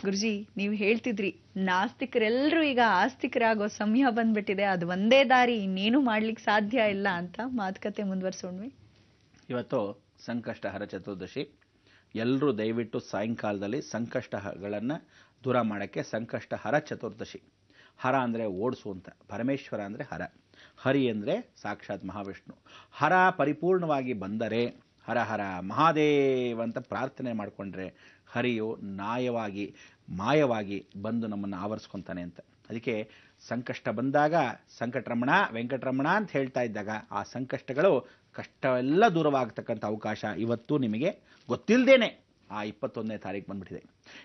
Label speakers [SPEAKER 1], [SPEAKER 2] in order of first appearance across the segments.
[SPEAKER 1] ಗುರುಜಿ, ನೀವು ಹೇಳ್ತಿದ್ರಿ ನಾಸ್ತಿಕರೆಲ್ಲರೂ ಈಗ ಆಸ್ತಿಕರಾಗೋ ಸಮಯ ಬಂದ್ಬಿಟ್ಟಿದೆ, ಅದು ಒಂದೇ ದಾರಿ, ಇನ್ನೇನು ಮಾಡ್ಲಿಕ್ಕೆ ಸಾಧ್ಯ ಇಲ್ಲ ಅಂತ. ಮಾತುಕತೆ ಮುಂದುವರ್ಸೋಣ್ವಿ.
[SPEAKER 2] ಇವತ್ತು ಸಂಕಷ್ಟಹರ ಚತುರ್ದಶಿ. ಎಲ್ಲರೂ ದಯವಿಟ್ಟು ಸಾಯಂಕಾಲದಲ್ಲಿ ಸಂಕಷ್ಟಗಳನ್ನು ದೂರ ಮಾಡೋಕ್ಕೆ ಸಂಕಷ್ಟಹರ ಚತುರ್ದಶಿ. ಹರ ಅಂದರೆ ಓಡಿಸು ಅಂತ, ಪರಮೇಶ್ವರ ಅಂದರೆ ಹರ, ಹರಿ ಅಂದರೆ ಸಾಕ್ಷಾತ್ ಮಹಾವಿಷ್ಣು. ಹರ ಪರಿಪೂರ್ಣವಾಗಿ ಬಂದರೆ ಹರ ಹರ ಮಹಾದೇವ್ ಅಂತ ಪ್ರಾರ್ಥನೆ ಮಾಡಿಕೊಂಡ್ರೆ ಹರಿಯು ಮಾಯವಾಗಿ ಬಂದು ನಮ್ಮನ್ನು ಆವರಿಸ್ಕೊತಾನೆ ಅಂತ. ಅದಕ್ಕೆ ಸಂಕಷ್ಟ ಬಂದಾಗ ಸಂಕಟರಮಣ ವೆಂಕಟರಮಣ ಅಂತ ಹೇಳ್ತಾ ಇದ್ದಾಗ ಆ ಸಂಕಷ್ಟಗಳು ಕಷ್ಟವೆಲ್ಲ ದೂರವಾಗತಕ್ಕಂಥ ಅವಕಾಶ ಇವತ್ತು ನಿಮಗೆ ಗೊತ್ತಿಲ್ಲದೇನೆ ಆ 21ನೇ ತಾರೀಕು ಬಂದ್ಬಿಟ್ಟಿದೆ.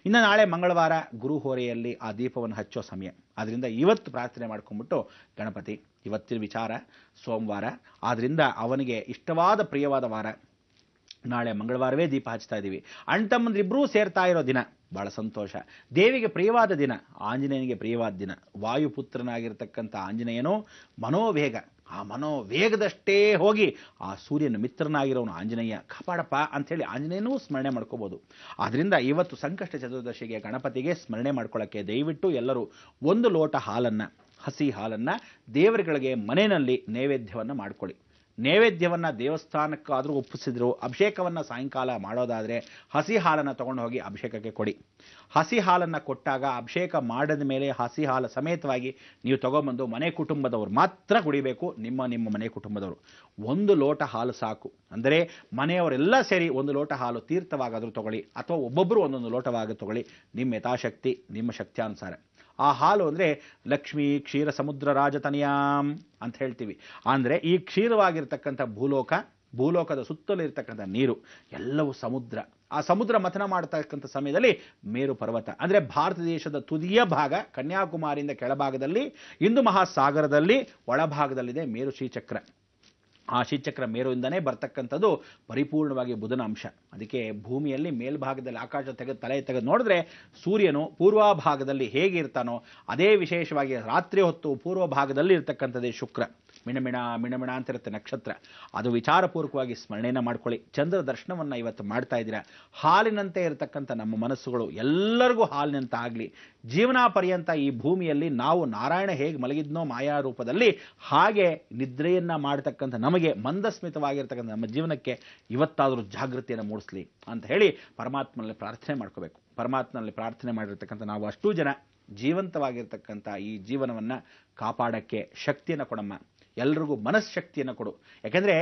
[SPEAKER 2] ಇನ್ನು ನಾಳೆ ಮಂಗಳವಾರ ಗುರು ಹೋರೆಯಲ್ಲಿ ಆ ದೀಪವನ್ನು ಹಚ್ಚೋ ಸಮಯ. ಆದ್ದರಿಂದ ಇವತ್ತು ಪ್ರಾರ್ಥನೆ ಮಾಡ್ಕೊಂಡ್ಬಿಟ್ಟು ಗಣಪತಿ, ಇವತ್ತಿನ ವಿಚಾರ ಸೋಮವಾರ, ಆದ್ದರಿಂದ ಅವನಿಗೆ ಇಷ್ಟವಾದ ಪ್ರಿಯವಾದ ವಾರ. ನಾಳೆ ಮಂಗಳವಾರವೇ ದೀಪ ಹಚ್ತಾ ಇದ್ದೀವಿ. ಅಣ್ತಮ್ಮಂದ್ರಿಬ್ಬರೂ ಸೇರ್ತಾ ಇರೋ ದಿನ, ಬಹಳ ಸಂತೋಷ. ದೇವಿಗೆ ಪ್ರಿಯವಾದ ದಿನ, ಆಂಜನೇಯನಿಗೆ ಪ್ರಿಯವಾದ ದಿನ. ವಾಯುಪುತ್ರನಾಗಿರ್ತಕ್ಕಂಥ ಆಂಜನೇಯನು ಮನೋವೇಗ, ಆ ಮನೋವೇಗದಷ್ಟೇ ಹೋಗಿ ಆ ಸೂರ್ಯನ ಮಿತ್ರನಾಗಿರೋನು ಆಂಜನೇಯ ಕಾಪಾಡಪ್ಪ ಅಂಥೇಳಿ ಆಂಜನೇಯನೂ ಸ್ಮರಣೆ ಮಾಡ್ಕೋಬೋದು. ಆದ್ದರಿಂದ ಇವತ್ತು ಸಂಕಷ್ಟ ಚತುರ್ದಶಿಗೆ ಗಣಪತಿಗೆ ಸ್ಮರಣೆ ಮಾಡ್ಕೊಳ್ಳೋಕ್ಕೆ ದಯವಿಟ್ಟು ಎಲ್ಲರೂ 1 ಲೋಟ ಹಾಲನ್ನು, ಹಸಿ ಹಾಲನ್ನು ದೇವರುಗಳಿಗೆ ಮನೆಯಲ್ಲಿ ನೈವೇದ್ಯವನ್ನು ಮಾಡ್ಕೊಳ್ಳಿ. ನೈವೇದ್ಯವನ್ನು ದೇವಸ್ಥಾನಕ್ಕಾದರೂ ಒಪ್ಪಿಸಿದ್ರು, ಅಭಿಷೇಕವನ್ನು ಸಾಯಂಕಾಲ ಮಾಡೋದಾದರೆ ಹಸಿ ಹಾಲನ್ನು ತೊಗೊಂಡು ಹೋಗಿ ಅಭಿಷೇಕಕ್ಕೆ ಕೊಡಿ. ಹಸಿ ಹಾಲನ್ನು ಕೊಟ್ಟಾಗ ಅಭಿಷೇಕ ಮಾಡಿದ ಮೇಲೆ ಹಸಿ ಹಾಲು ಸಮೇತವಾಗಿ ನೀವು ತೊಗೊಂಬಂದು ಮನೆ ಕುಟುಂಬದವರು ಮಾತ್ರ ಕುಡಿಬೇಕು. ನಿಮ್ಮ ಮನೆ ಕುಟುಂಬದವರು 1 ಲೋಟ ಹಾಲು ಸಾಕು. ಅಂದರೆ ಮನೆಯವರೆಲ್ಲ ಸೇರಿ 1 ಲೋಟ ಹಾಲು ತೀರ್ಥವಾಗಾದರೂ ತಗೊಳ್ಳಿ, ಅಥವಾ ಒಬ್ಬೊಬ್ಬರು 1 ಲೋಟವಾಗಿ ತಗೊಳ್ಳಿ, ನಿಮ್ಮ ಯಥಾಶಕ್ತಿ, ನಿಮ್ಮ ಶಕ್ತಿಯಾನುಸಾರ. ಆ ಹಾಲು ಅಂದರೆ ಲಕ್ಷ್ಮೀ ಕ್ಷೀರ ಸಮುದ್ರ ರಾಜತನಿಯಾಂ ಅಂತ ಹೇಳ್ತೀವಿ. ಅಂದರೆ ಈ ಕ್ಷೀರವಾಗಿರ್ತಕ್ಕಂಥ ಭೂಲೋಕದ ಸುತ್ತಲೂ ಇರ್ತಕ್ಕಂಥ ನೀರು ಎಲ್ಲವೂ ಸಮುದ್ರ. ಆ ಸಮುದ್ರ ಮಥನ ಮಾಡತಕ್ಕಂಥ ಸಮಯದಲ್ಲಿ ಮೇರು ಪರ್ವತ ಅಂದರೆ ಭಾರತ ದೇಶದ ತುದಿಯ ಭಾಗ, ಕನ್ಯಾಕುಮಾರಿಯಿಂದ ಕೆಳಭಾಗದಲ್ಲಿ ಹಿಂದೂ ಮಹಾಸಾಗರದಲ್ಲಿ ಒಳಭಾಗದಲ್ಲಿದೆ ಮೇರು ಶ್ರೀಚಕ್ರ. ಆ ಶ್ರೀಚಕ್ರ ಮೇರುವಿಂದನೇ ಬರ್ತಕ್ಕಂಥದ್ದು ಪರಿಪೂರ್ಣವಾಗಿ ಬುಧನ ಅಂಶ. ಅದಕ್ಕೆ ಭೂಮಿಯಲ್ಲಿ ಮೇಲ್ಭಾಗದಲ್ಲಿ ಆಕಾಶ ತಲೆ ತೆಗೆದು ನೋಡಿದ್ರೆ ಸೂರ್ಯನು ಪೂರ್ವ ಭಾಗದಲ್ಲಿ ಹೇಗೆ ಇರ್ತಾನೋ ಅದೇ ವಿಶೇಷವಾಗಿ ರಾತ್ರಿ ಹೊತ್ತು ಪೂರ್ವ ಭಾಗದಲ್ಲಿ ಇರ್ತಕ್ಕಂಥದ್ದೇ ಶುಕ್ರ. ಮಿಣಮಿಣ ಅಂತಿರುತ್ತೆ ನಕ್ಷತ್ರ. ಅದು ವಿಚಾರಪೂರ್ವಕವಾಗಿ ಸ್ಮರಣೆಯನ್ನು ಮಾಡ್ಕೊಳ್ಳಿ. ಚಂದ್ರ ದರ್ಶನವನ್ನು ಇವತ್ತು ಮಾಡ್ತಾ ಇದ್ದೀರಾ. ಹಾಲಿನಂತೆ ಇರತಕ್ಕಂಥ ನಮ್ಮ ಮನಸ್ಸುಗಳು ಎಲ್ಲರಿಗೂ ಹಾಲಿನಂತ ಆಗಲಿ. ಜೀವನ ಪರ್ಯಂತ ಈ ಭೂಮಿಯಲ್ಲಿ ನಾವು ನಾರಾಯಣ ಹೇಗೆ ಮಲಗಿದ್ನೋ ಮಾಯಾ ರೂಪದಲ್ಲಿ, ಹಾಗೆ ನಿದ್ರೆಯನ್ನು ಮಾಡತಕ್ಕಂಥ ನಮಗೆ ಮಂದಸ್ಮಿತವಾಗಿರ್ತಕ್ಕಂಥ ನಮ್ಮ ಜೀವನಕ್ಕೆ ಇವತ್ತಾದರೂ ಜಾಗೃತಿಯನ್ನು ಮೂಡಿಸಲಿ ಅಂತ ಹೇಳಿ ಪರಮಾತ್ಮನಲ್ಲಿ ಪ್ರಾರ್ಥನೆ ಮಾಡ್ಕೋಬೇಕು. ಪರಮಾತ್ಮನಲ್ಲಿ ಪ್ರಾರ್ಥನೆ ಮಾಡಿರ್ತಕ್ಕಂಥ ನಾವು ಅಷ್ಟೂ ಜನ ಜೀವಂತವಾಗಿರ್ತಕ್ಕಂಥ ಈ ಜೀವನವನ್ನು ಕಾಪಾಡೋಕ್ಕೆ ಶಕ್ತಿಯನ್ನು ಕೊಡಮ್ಮ. ಎಲ್ರಿಗೂ ಮನಸ್ಶಕ್ತಿಯನ್ನು ಕೊಡು. ಯಾಕೆಂದರೆ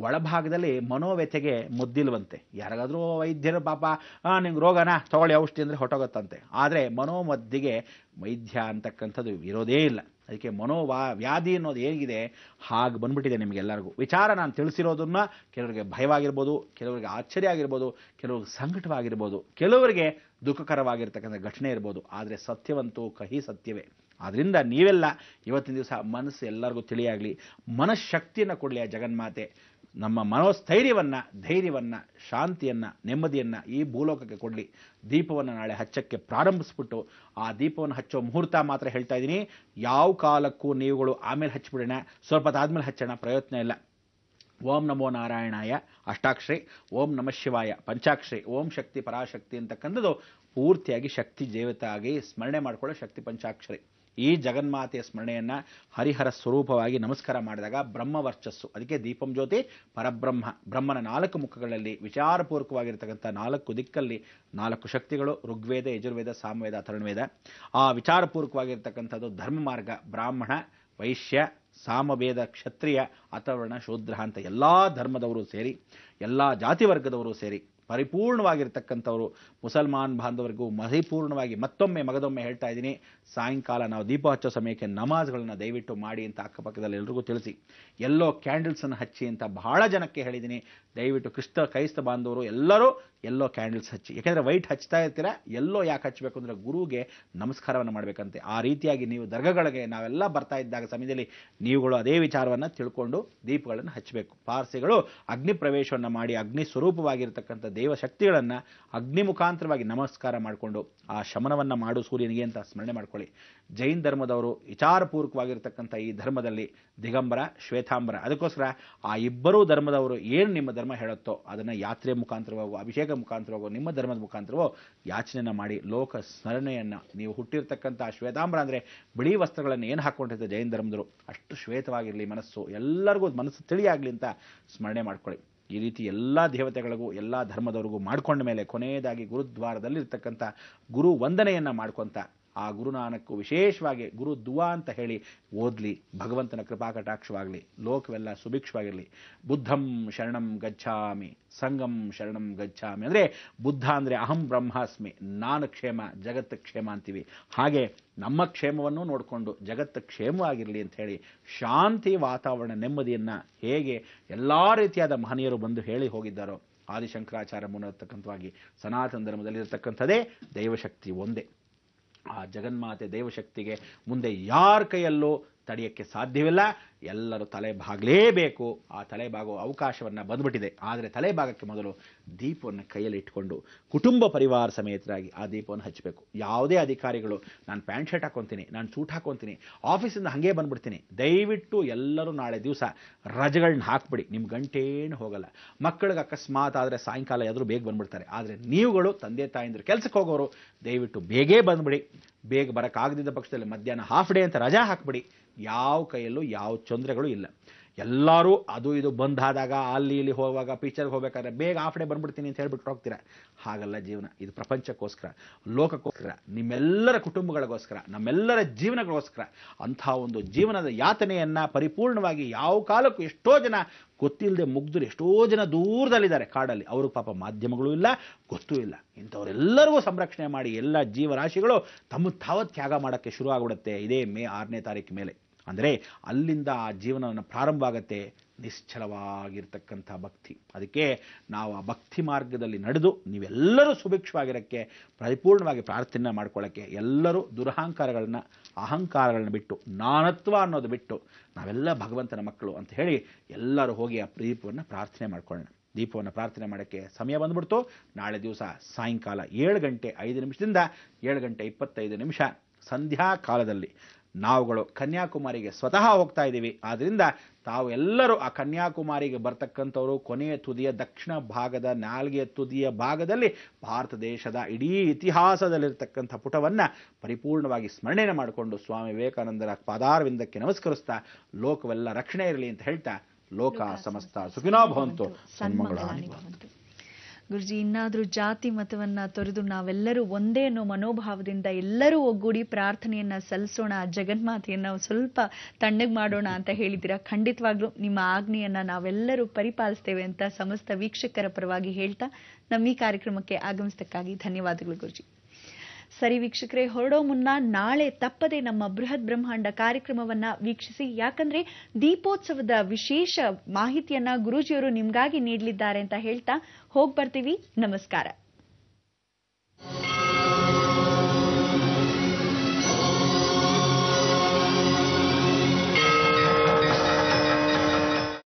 [SPEAKER 2] ಒಳಭಾಗದಲ್ಲಿ ಮನೋವ್ಯಥೆಗೆ ಮುದ್ದಿಲ್ವಂತೆ. ಯಾರಿಗಾದರೂ ವೈದ್ಯರು ಪಾಪ ನಿಮ್ಗೆ ರೋಗನ ತಗೊಳ್ಳಿ ಔಷಧಿ ಅಂದರೆ ಹೊಟ್ಟೋಗುತ್ತಂತೆ. ಆದರೆ ಮನೋಮದ್ದಿಗೆ ವೈದ್ಯ ಅಂತಕ್ಕಂಥದ್ದು ಇರೋದೇ ಇಲ್ಲ. ಅದಕ್ಕೆ ವ್ಯಾಧಿ ಅನ್ನೋದು ಹೇಗಿದೆ ಹಾಗೆ ಬಂದ್ಬಿಟ್ಟಿದೆ ನಿಮಗೆಲ್ಲರಿಗೂ. ವಿಚಾರ ನಾನು ತಿಳಿಸಿರೋದನ್ನ ಕೆಲವರಿಗೆ ಭಯವಾಗಿರ್ಬೋದು, ಕೆಲವರಿಗೆ ಆಶ್ಚರ್ಯ ಆಗಿರ್ಬೋದು, ಕೆಲವರಿಗೆ ಸಂಕಟವಾಗಿರ್ಬೋದು, ಕೆಲವರಿಗೆ ದುಃಖಕರವಾಗಿರ್ತಕ್ಕಂಥ ಘಟನೆ ಇರ್ಬೋದು. ಆದರೆ ಸತ್ಯವಂತೂ ಕಹಿ ಸತ್ಯವೇ. ಆದ್ದರಿಂದ ನೀವೆಲ್ಲ ಇವತ್ತಿನ ದಿವಸ ಮನಸ್ಸು ಎಲ್ಲರಿಗೂ ತಿಳಿಯಾಗಲಿ, ಮನಃಶಕ್ತಿಯನ್ನು ಕೊಡಲಿ ಆ ಜಗನ್ಮಾತೆ. ನಮ್ಮ ಮನೋಸ್ಥೈರ್ಯವನ್ನು, ಧೈರ್ಯವನ್ನು, ಶಾಂತಿಯನ್ನು, ನೆಮ್ಮದಿಯನ್ನು ಈ ಭೂಲೋಕಕ್ಕೆ ಕೊಡಲಿ. ದೀಪವನ್ನು ನಾಳೆ ಹಚ್ಚಕ್ಕೆ ಪ್ರಾರಂಭಿಸ್ಬಿಟ್ಟು ಆ ದೀಪವನ್ನು ಹಚ್ಚೋ ಮುಹೂರ್ತ ಮಾತ್ರ ಹೇಳ್ತಾ ಇದ್ದೀನಿ. ಯಾವ ಕಾಲಕ್ಕೂ ನೀವುಗಳು ಆಮೇಲೆ ಹಚ್ಚಿಬಿಡೋಣ, ಸ್ವಲ್ಪ ಆದಮೇಲೆ ಹಚ್ಚೋಣ, ಪ್ರಯತ್ನ ಇಲ್ಲ. ಓಂ ನಮೋ ನಾರಾಯಣಾಯ ಅಷ್ಟಾಕ್ಷರಿ, ಓಂ ನಮಃ ಶಿವಾಯ ಪಂಚಾಕ್ಷರಿ, ಓಂ ಶಕ್ತಿ ಪರಾಶಕ್ತಿ ಅಂತಕ್ಕಂಥದ್ದು ಪೂರ್ತಿಯಾಗಿ ಶಕ್ತಿ ದೇವತೆಯಾಗಿ ಸ್ಮರಣೆ ಮಾಡಿಕೊಳ್ಳೋ ಶಕ್ತಿ ಪಂಚಾಕ್ಷರಿ. ಈ ಜಗನ್ಮಾತೆಯ ಸ್ಮರಣೆಯನ್ನು ಹರಿಹರ ಸ್ವರೂಪವಾಗಿ ನಮಸ್ಕಾರ ಮಾಡಿದಾಗ ಬ್ರಹ್ಮವರ್ಚಸ್ಸು. ಅದಕ್ಕೆ ದೀಪಂ ಜ್ಯೋತಿ ಪರಬ್ರಹ್ಮ. ಬ್ರಹ್ಮನ 4 ಮುಖಗಳಲ್ಲಿ ವಿಚಾರಪೂರ್ವಕವಾಗಿರ್ತಕ್ಕಂಥ 4 ದಿಕ್ಕಲ್ಲಿ 4 ಶಕ್ತಿಗಳು, ಋಗ್ವೇದ, ಯಜುರ್ವೇದ, ಸಾಮವೇದ, ಅಥರ್ವಣವೇದ. ಆ ವಿಚಾರಪೂರ್ವಕವಾಗಿರ್ತಕ್ಕಂಥದ್ದು ಧರ್ಮ ಮಾರ್ಗ, ಬ್ರಾಹ್ಮಣ, ವೈಶ್ಯ, ಸಾಮವೇದ, ಕ್ಷತ್ರಿಯ, ಅಥರ್ವಣ, ಶೂದ್ರ ಅಂತ ಎಲ್ಲ ಧರ್ಮದವರು ಸೇರಿ, ಎಲ್ಲ ಜಾತಿ ವರ್ಗದವರು ಸೇರಿ ಪರಿಪೂರ್ಣವಾಗಿರ್ತಕ್ಕಂಥವರು ಮುಸಲ್ಮಾನ್ ಬಾಂಧವರಿಗೂ ಪರಿಪೂರ್ಣವಾಗಿ ಮಗದೊಮ್ಮೆ ಹೇಳ್ತಾ ಇದ್ದೀನಿ. ಸಾಯಂಕಾಲ ನಾವು ದೀಪ ಹಚ್ಚೋ ಸಮಯಕ್ಕೆ ನಮಾಜ್ಗಳನ್ನು ದಯವಿಟ್ಟು ಮಾಡಿ ಅಂತ ಅಕ್ಕಪಕ್ಕದಲ್ಲಿ ಎಲ್ರಿಗೂ ತಿಳಿಸಿ. ಎಲ್ಲೋ ಕ್ಯಾಂಡಲ್ಸನ್ನು ಹಚ್ಚಿ ಅಂತ ಬಹಳ ಜನಕ್ಕೆ ಹೇಳಿದ್ದೀನಿ. ದಯವಿಟ್ಟು ಕ್ರೈಸ್ತ ಬಾಂಧವರು ಎಲ್ಲರೂ ಎಲ್ಲೋ ಕ್ಯಾಂಡಲ್ಸ್ ಹಚ್ಚಿ. ಯಾಕೆಂದರೆ ವೈಟ್ ಹಚ್ತಾ ಇರ್ತೀರಾ, ಎಲ್ಲೋ ಯಾಕೆ ಹಚ್ಚಬೇಕು ಅಂದರೆ ಗುರುಗೆ ನಮಸ್ಕಾರವನ್ನು ಮಾಡಬೇಕಂತೆ. ಆ ರೀತಿಯಾಗಿ ನೀವು ದರ್ಗಗಳಿಗೆ ನಾವೆಲ್ಲ ಬರ್ತಾ ಇದ್ದಾಗ ಸಮಯದಲ್ಲಿ ನೀವುಗಳು ಅದೇ ವಿಚಾರವನ್ನು ತಿಳ್ಕೊಂಡು ದೀಪಗಳನ್ನು ಹಚ್ಚಬೇಕು. ಪಾರ್ಸಿಗಳು ಅಗ್ನಿ ಪ್ರವೇಶವನ್ನು ಮಾಡಿ ಅಗ್ನಿ ಸ್ವರೂಪವಾಗಿರ್ತಕ್ಕಂಥ ದೇವಶಕ್ತಿಗಳನ್ನು ಅಗ್ನಿ ಮುಖಾಂತರವಾಗಿ ನಮಸ್ಕಾರ ಮಾಡಿಕೊಂಡು ಆ ಶಮನವನ್ನು ಮಾಡು ಸೂರ್ಯನಿಗೆ ಅಂತ ಸ್ಮರಣೆ ಮಾಡ್ಕೊಳ್ಳಿ. ಜೈನ್ ಧರ್ಮದವರು ವಿಚಾರಪೂರ್ವಕವಾಗಿರ್ತಕ್ಕಂಥ ಈ ಧರ್ಮದಲ್ಲಿ ದಿಗಂಬರ ಶ್ವೇತಾಂಬರ, ಅದಕ್ಕೋಸ್ಕರ ಆ ಇಬ್ಬರೂ ಧರ್ಮದವರು ಏನು ನಿಮ್ಮ ಧರ್ಮ ಹೇಳುತ್ತೋ ಅದನ್ನು ಯಾತ್ರೆ ಮುಖಾಂತರವೋ ಅಭಿಷೇಕ ಮುಖಾಂತರವೋ ನಿಮ್ಮ ಧರ್ಮದ ಮುಖಾಂತರವೋ ಯಾಚನೆಯನ್ನು ಮಾಡಿ ಲೋಕ ಸ್ಮರಣೆಯನ್ನು, ನೀವು ಹುಟ್ಟಿರ್ತಕ್ಕಂಥ ಶ್ವೇತಾಂಬರ ಅಂದರೆ ಬಿಳಿ ವಸ್ತ್ರಗಳನ್ನು ಏನು ಹಾಕ್ಕೊಂಡಿರ್ತಾರೆ ಜೈನ ಧರ್ಮದವರು ಅಷ್ಟು ಶ್ವೇತವಾಗಿರಲಿ ಮನಸ್ಸು, ಎಲ್ಲರಿಗೂ ಮನಸ್ಸು ತಿಳಿಯಾಗಲಿ ಅಂತ ಸ್ಮರಣೆ ಮಾಡ್ಕೊಳ್ಳಿ. ಈ ರೀತಿ ಎಲ್ಲ ದೇವತೆಗಳಿಗೂ ಎಲ್ಲ ಧರ್ಮದವ್ರಿಗೂ ಮಾಡ್ಕೊಂಡ ಮೇಲೆ ಕೊನೆಯದಾಗಿ ಗುರುದ್ವಾರದಲ್ಲಿರ್ತಕ್ಕಂಥ ಗುರು ವಂದನೆಯನ್ನು ಮಾಡ್ಕೊತ ಆ ಗುರುನಾನಕ್ಕು ವಿಶೇಷವಾಗಿ ಗುರು ದುವಾ ಅಂತ ಹೇಳಿ ಓದಲಿ. ಭಗವಂತನ ಕೃಪಾ ಕಟಾಕ್ಷವಾಗಲಿ, ಲೋಕವೆಲ್ಲ ಸುಭಿಕ್ಷವಾಗಿರಲಿ. ಬುದ್ಧಂ ಶರಣಂ ಗಚ್ಛಾಮಿ, ಸಂಗಂ ಶರಣಂ ಗಚ್ಛಾಮಿ. ಅಂದರೆ ಬುದ್ಧ ಅಂದರೆ ಅಹಂ ಬ್ರಹ್ಮಾಸ್ಮಿ, ನಾನು ಕ್ಷೇಮ ಜಗತ್ತು ಕ್ಷೇಮ ಅಂತೀವಿ. ಹಾಗೆ ನಮ್ಮ ಕ್ಷೇಮವನ್ನು ನೋಡಿಕೊಂಡು ಜಗತ್ತು ಕ್ಷೇಮವಾಗಿರಲಿ ಅಂತ ಹೇಳಿ ಶಾಂತಿ ವಾತಾವರಣ ನೆಮ್ಮದಿಯನ್ನು ಹೇಗೆ ಎಲ್ಲ ರೀತಿಯಾದ ಮಹನೀಯರು ಬಂದು ಹೇಳಿ ಹೋಗಿದ್ದಾರೋ ಆದಿಶಂಕರಾಚಾರ್ಯ ಮೂಲತಕ್ಕಂಥವಾಗಿ ಸನಾತನ ಧರ್ಮದಲ್ಲಿ ಇರತಕ್ಕಂಥದ್ದೇ ದೈವಶಕ್ತಿ ಒಂದೇ. ಆ ಜಗನ್ಮಾತೆ ದೇವಶಕ್ತಿಗೆ ಮುಂದೆ ಯಾರ ಕೈಯಲ್ಲೂ ತಡೆಯೋಕ್ಕೆ ಸಾಧ್ಯವಿಲ್ಲ. ಎಲ್ಲರೂ ತಲೆ ಬಾಗಲೇಬೇಕು. ಆ ತಲೆ ಬಾಗೋ ಅವಕಾಶವನ್ನು ಬಂದ್ಬಿಟ್ಟಿದೆ. ಆದರೆ ತಲೆ ಭಾಗಕ್ಕೆ ಮೊದಲು ದೀಪವನ್ನು ಕೈಯಲ್ಲಿ ಇಟ್ಕೊಂಡು ಕುಟುಂಬ ಪರಿವಾರ ಸಮೇತರಾಗಿ ಆ ದೀಪವನ್ನು ಹಚ್ಚಬೇಕು. ಯಾವುದೇ ಅಧಿಕಾರಿಗಳು ನಾನು ಪ್ಯಾಂಟ್ ಶರ್ಟ್ ಹಾಕೊತೀನಿ, ನಾನು ಸೂಟ್ ಹಾಕೊತೀನಿ, ಆಫೀಸಿಂದ ಹಾಗೆ ಬಂದ್ಬಿಡ್ತೀನಿ, ದಯವಿಟ್ಟು ಎಲ್ಲರೂ ನಾಳೆ ದಿವಸ ರಜೆಗಳನ್ನ ಹಾಕ್ಬಿಡಿ. ನಿಮ್ಮ ಗಂಟೇನು ಹೋಗಲ್ಲ. ಮಕ್ಕಳಿಗೆ ಅಕಸ್ಮಾತ್ ಆದರೆ ಸಾಯಂಕಾಲ ಎದುರು ಬೇಗ ಬಂದ್ಬಿಡ್ತಾರೆ. ಆದರೆ ನೀವುಗಳು ತಂದೆ ತಾಯಿಂದ್ರೆ ಕೆಲಸಕ್ಕೆ ಹೋಗೋರು ದಯವಿಟ್ಟು ಬೇಗೇ ಬಂದ್ಬಿಡಿ. ಬೇಗ ಬರೋಕ್ಕಾಗದಿದ್ದ ಪಕ್ಷದಲ್ಲಿ ಮಧ್ಯಾಹ್ನ ಹಾಫ್ ಡೇ ಅಂತ ರಜಾ ಹಾಕ್ಬಿಡಿ. ಯಾವ ಕೈಯಲ್ಲೂ ಯಾವ ತೊಂದರೆಗಳು ಇಲ್ಲ. ಎಲ್ಲರೂ ಅದು ಇದು ಬಂದಾದಾಗ ಅಲ್ಲಿ ಇಲ್ಲಿ ಹೋಗುವಾಗ ಪಿಕ್ಚರ್ಗೆ ಹೋಗ್ಬೇಕಾದ್ರೆ ಬೇಗ ಹಾಫ್ ಡೇ ಬಂದ್ಬಿಡ್ತೀನಿ ಅಂತ ಹೇಳ್ಬಿಟ್ಟು ಹೋಗ್ತೀರಾ. ಹಾಗಲ್ಲ ಜೀವನ. ಇದು ಪ್ರಪಂಚಕ್ಕೋಸ್ಕರ, ಲೋಕಕ್ಕೋಸ್ಕರ, ನಿಮ್ಮೆಲ್ಲರ ಕುಟುಂಬಗಳಿಗೋಸ್ಕರ, ನಮ್ಮೆಲ್ಲರ ಜೀವನಗಳಿಗೋಸ್ಕರ. ಅಂಥ ಒಂದು ಜೀವನದ ಯಾತನೆಯನ್ನು ಪರಿಪೂರ್ಣವಾಗಿ ಯಾವ ಕಾಲಕ್ಕೂ ಎಷ್ಟೋ ಜನ ಗೊತ್ತಿಲ್ಲದೆ ಮುಗ್ಧರು ಎಷ್ಟೋ ಜನ ದೂರದಲ್ಲಿದ್ದಾರೆ ಕಾಡಲ್ಲಿ. ಅವ್ರಿಗೆ ಪಾಪ ಮಾಧ್ಯಮಗಳು ಇಲ್ಲ, ಗೊತ್ತೂ ಇಲ್ಲ. ಇಂಥವರೆಲ್ಲರಿಗೂ ಸಂರಕ್ಷಣೆ ಮಾಡಿ ಎಲ್ಲ ಜೀವರಾಶಿಗಳು ತಮ್ಮ ತಾವು ತ್ಯಾಗ ಮಾಡೋಕ್ಕೆ ಶುರು ಆಗಿಬಿಡುತ್ತೆ ಇದೇ ಮೇ 6ನೇ ತಾರೀಕು ಮೇಲೆ. ಅಂದರೆ ಅಲ್ಲಿಂದ ಆ ಜೀವನವನ್ನು ಪ್ರಾರಂಭ ಆಗುತ್ತೆ ನಿಶ್ಚಲವಾಗಿರ್ತಕ್ಕಂಥ ಭಕ್ತಿ. ಅದಕ್ಕೆ ನಾವು ಆ ಭಕ್ತಿ ಮಾರ್ಗದಲ್ಲಿ ನಡೆದು ನೀವೆಲ್ಲರೂ ಸುಭಿಕ್ಷವಾಗಿರೋಕ್ಕೆ ಪರಿಪೂರ್ಣವಾಗಿ ಪ್ರಾರ್ಥನೆ ಮಾಡ್ಕೊಳ್ಳೋಕ್ಕೆ ಎಲ್ಲರೂ ದುರಹಂಕಾರಗಳನ್ನ ಅಹಂಕಾರಗಳನ್ನ ಬಿಟ್ಟು ನಾನತ್ವ ಅನ್ನೋದು ಬಿಟ್ಟು ನಾವೆಲ್ಲ ಭಗವಂತನ ಮಕ್ಕಳು ಅಂತ ಹೇಳಿ ಎಲ್ಲರೂ ಹೋಗಿ ಆ ದೀಪವನ್ನು ಪ್ರಾರ್ಥನೆ ಮಾಡ್ಕೊಳ್ಳೋಣ. ದೀಪವನ್ನು ಪ್ರಾರ್ಥನೆ ಮಾಡೋಕ್ಕೆ ಸಮಯ ಬಂದ್ಬಿಡ್ತು. ನಾಳೆ ದಿವಸ ಸಾಯಂಕಾಲ 7 ಗಂಟೆ 5 ನಿಮಿಷದಿಂದ 7 ಗಂಟೆ 25 ಸಂಧ್ಯಾ ಕಾಲದಲ್ಲಿ ನಾವುಗಳು ಕನ್ಯಾಕುಮಾರಿಗೆ ಸ್ವತಃ ಹೋಗ್ತಾ ಇದ್ದೀವಿ. ಆದ್ದರಿಂದ ತಾವು ಎಲ್ಲರೂ ಆ ಕನ್ಯಾಕುಮಾರಿಗೆ ಬರ್ತಕ್ಕಂಥವರು ಕೊನೆಯ ತುದಿಯ ದಕ್ಷಿಣ ಭಾಗದ ನಾಲ್ಗೆಯ ತುದಿಯ ಭಾಗದಲ್ಲಿ ಭಾರತ ದೇಶದ ಇಡೀ ಇತಿಹಾಸದಲ್ಲಿರ್ತಕ್ಕಂಥ ಪುಟವನ್ನು ಪರಿಪೂರ್ಣವಾಗಿ ಸ್ಮರಣೆ ಮಾಡಿಕೊಂಡು ಸ್ವಾಮಿ ವಿವೇಕಾನಂದರ ಪಾದಾರವಿಂದಕ್ಕೆ ನಮಸ್ಕರಿಸ್ತಾ ಲೋಕವೆಲ್ಲ ರಕ್ಷಣೆ ಇರಲಿ ಅಂತ ಹೇಳ್ತಾ ಲೋಕ ಸಮಸ್ತ ಸುಖಿನೋ ಭವಂತು ಸನ್ಮಂಗಳಾನಿ ಭವಂತು.
[SPEAKER 1] ಗುರುಜಿ, ಇನ್ನಾದ್ರೂ ಜಾತಿ ಮತವನ್ನ ತೊರೆದು ನಾವೆಲ್ಲರೂ ಒಂದೇ ಅನ್ನೋ ಮನೋಭಾವದಿಂದ ಎಲ್ಲರೂ ಒಗ್ಗೂಡಿ ಪ್ರಾರ್ಥನೆಯನ್ನ ಸಲ್ಲಿಸೋಣ, ಜಗನ್ಮಾತೆಯನ್ನ ಸ್ವಲ್ಪ ತಣ್ಣಗೆ ಮಾಡೋಣ ಅಂತ ಹೇಳಿದ್ದೀರಾ. ಖಂಡಿತವಾಗ್ಲೂ ನಿಮ್ಮ ಆಜ್ಞೆಯನ್ನ ನಾವೆಲ್ಲರೂ ಪರಿಪಾಲಿಸ್ತೇವೆ ಅಂತ ಸಮಸ್ತ ವೀಕ್ಷಕರ ಪರವಾಗಿ ಹೇಳ್ತಾ ನಮ್ಮ ಈ ಕಾರ್ಯಕ್ರಮಕ್ಕೆ ಆಗಮಿಸಿದ್ದಕ್ಕಾಗಿ ಧನ್ಯವಾದಗಳು ಗುರುಜಿ. ಸರಿ ವೀಕ್ಷಕರೇ, ಹೊರಡೋ ಮುನ್ನ ನಾಳೆ ತಪ್ಪದೆ ನಮ್ಮ ಬೃಹತ್ ಬ್ರಹ್ಮಾಂಡ ಕಾರ್ಯಕ್ರಮವನ್ನ ವೀಕ್ಷಿಸಿ. ಯಾಕಂದ್ರೆ ದೀಪೋತ್ಸವದ ವಿಶೇಷ ಮಾಹಿತಿಯನ್ನ ಗುರೂಜಿಯವರು ನಿಮ್ಗಾಗಿ ನೀಡಲಿದ್ದಾರೆ ಅಂತ ಹೇಳ್ತಾ ಹೋಗ್ ಬರ್ತೀವಿ. ನಮಸ್ಕಾರ.